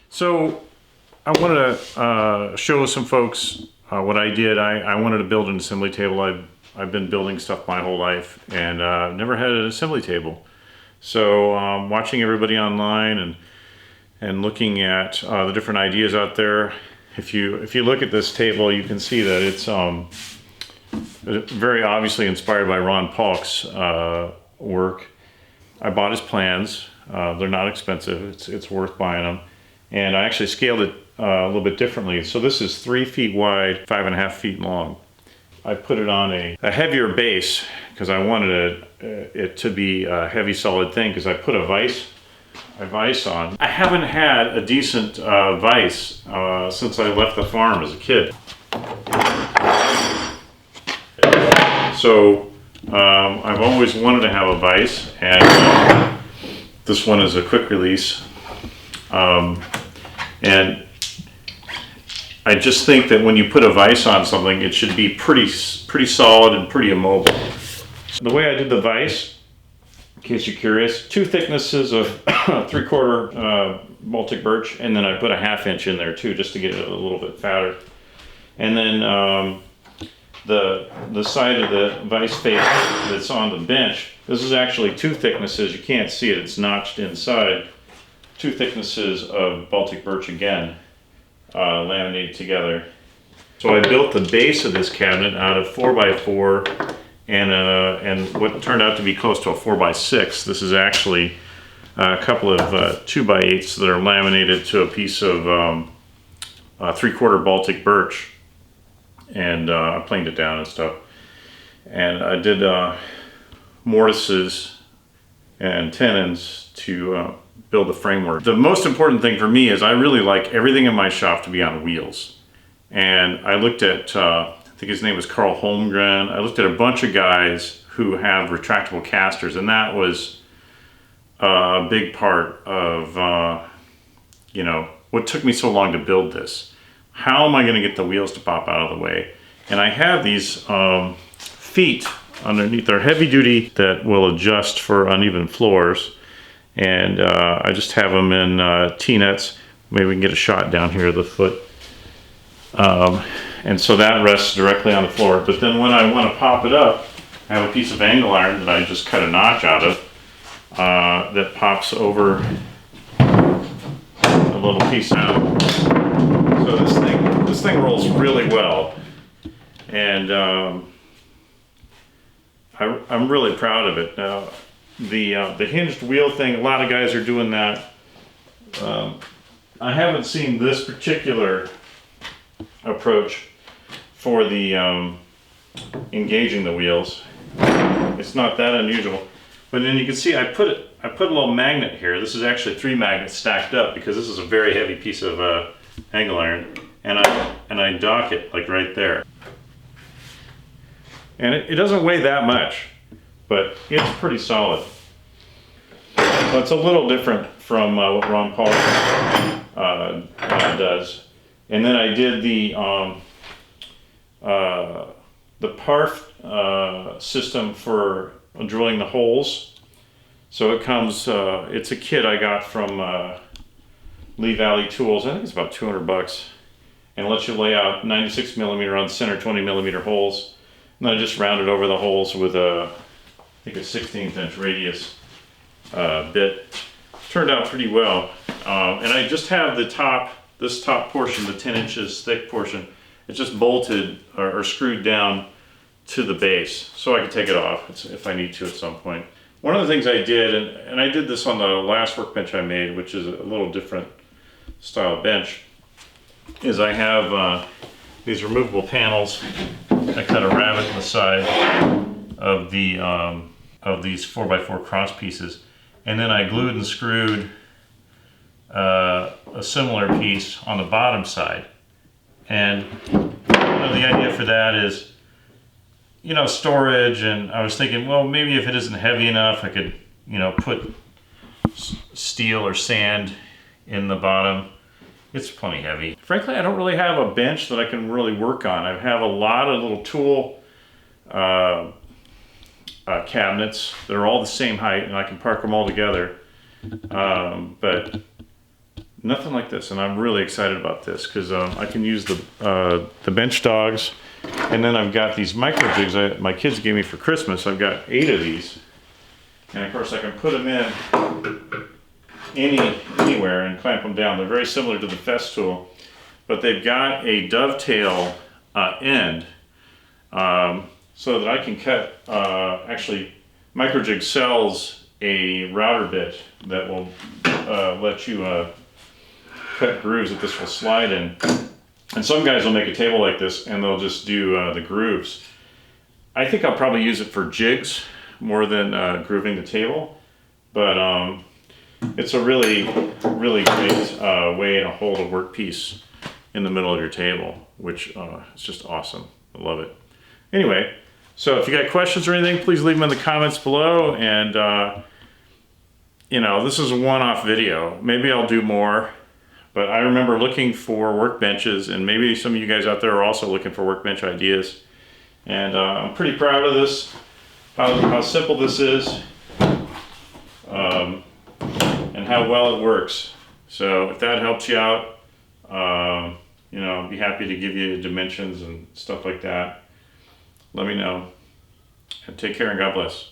So I wanted to show some folks what I did. I wanted to build an assembly table. I've been building stuff my whole life, and never had an assembly table. So watching everybody online and looking at the different ideas out there. If you look at this table, you can see that it's very obviously inspired by Ron Paulk's work. I bought his plans. They're not expensive. It's worth buying them. And I actually scaled it a little bit differently. So this is 3 feet wide, 5.5 feet long. I put it on a heavier base because I wanted it to be a heavy solid thing, because I put a vise on. I haven't had a decent vise since I left the farm as a kid. So I've always wanted to have a vise, and this one is a quick release. And I just think that when you put a vise on something, it should be pretty solid and pretty immobile. The way I did the vise, in case you're curious, 2 thicknesses of 3/4 Baltic birch, and then I put a 1/2 inch in there too, just to get it a little bit fatter. And then the side of the vise face that's on the bench, this is actually 2 thicknesses. You can't see it, it's notched inside. 2 thicknesses of Baltic birch again, laminated together. So I built the base of this cabinet out of 4x4 and what turned out to be close to a 4x6. This is actually a couple of 2x8s that are laminated to a piece of 3/4 Baltic birch, and I planed it down and stuff. And I did mortises and tenons to build the framework. The most important thing for me is I really like everything in my shop to be on wheels. And I looked at, I think his name was Carl Holmgren. I looked at a bunch of guys who have retractable casters, and that was a big part of, you know, what took me so long to build this. How am I gonna get the wheels to pop out of the way? And I have these feet underneath. They're heavy duty that will adjust for uneven floors. And I just have them in T-nuts. Maybe we can get a shot down here of the foot. And so that rests directly on the floor. But then when I want to pop it up, I have a piece of angle iron that I just cut a notch out of that pops over a little piece out. So this thing rolls really well. And I'm really proud of it. Now, the hinged wheel thing, a lot of guys are doing that. I haven't seen this particular approach for the engaging the wheels. It's not that unusual, but then you can see I put a little magnet here. This is actually 3 magnets stacked up because this is a very heavy piece of angle iron, and I dock it like right there. And it doesn't weigh that much, but it's pretty solid. So it's a little different from what Ron Paulk does. And then I did the PARF system for drilling the holes. So it comes, it's a kit I got from Lee Valley Tools. I think it's about 200 bucks. And it lets you lay out 96 millimeter on center, 20 millimeter holes. And then I just rounded over the holes with I think a 16th inch radius bit. Turned out pretty well. And I just have this top portion, the 10 inches thick portion, it's just bolted or screwed down to the base. So I can take it off if I need to at some point. One of the things I did, and I did this on the last workbench I made, which is a little different style bench, is I have these removable panels. I cut a rabbet in the side of these 4x4 cross pieces, and then I glued and screwed a similar piece on the bottom side. And the idea for that is, you know, storage. And I was thinking, well, maybe if it isn't heavy enough, I could, you know, put steel or sand in the bottom. It's plenty heavy. Frankly, I don't really have a bench that I can really work on. I have a lot of little tool cabinets that are all the same height, and I can park them all together. But nothing like this, and I'm really excited about this because I can use the bench dogs, and then I've got these micro jigs my kids gave me for Christmas. I've got 8 of these, and of course I can put them in anywhere and clamp them down. They're very similar to the fest tool, but they've got a dovetail end so that I can cut. Actually, Microjig sells a router bit that will let you cut grooves that this will slide in. And some guys will make a table like this and they'll just do the grooves. I think I'll probably use it for jigs more than grooving the table, but it's a really great way to hold a workpiece in the middle of your table, which is just awesome. I love it. Anyway, so if you got questions or anything, please leave them in the comments below. And you know, this is a one-off video. Maybe I'll do more, but I remember looking for workbenches, and maybe some of you guys out there are also looking for workbench ideas. And I'm pretty proud of this, how simple this is, and how well it works. So if that helps you out, you know, I'd be happy to give you dimensions and stuff like that. Let me know. And take care and God bless.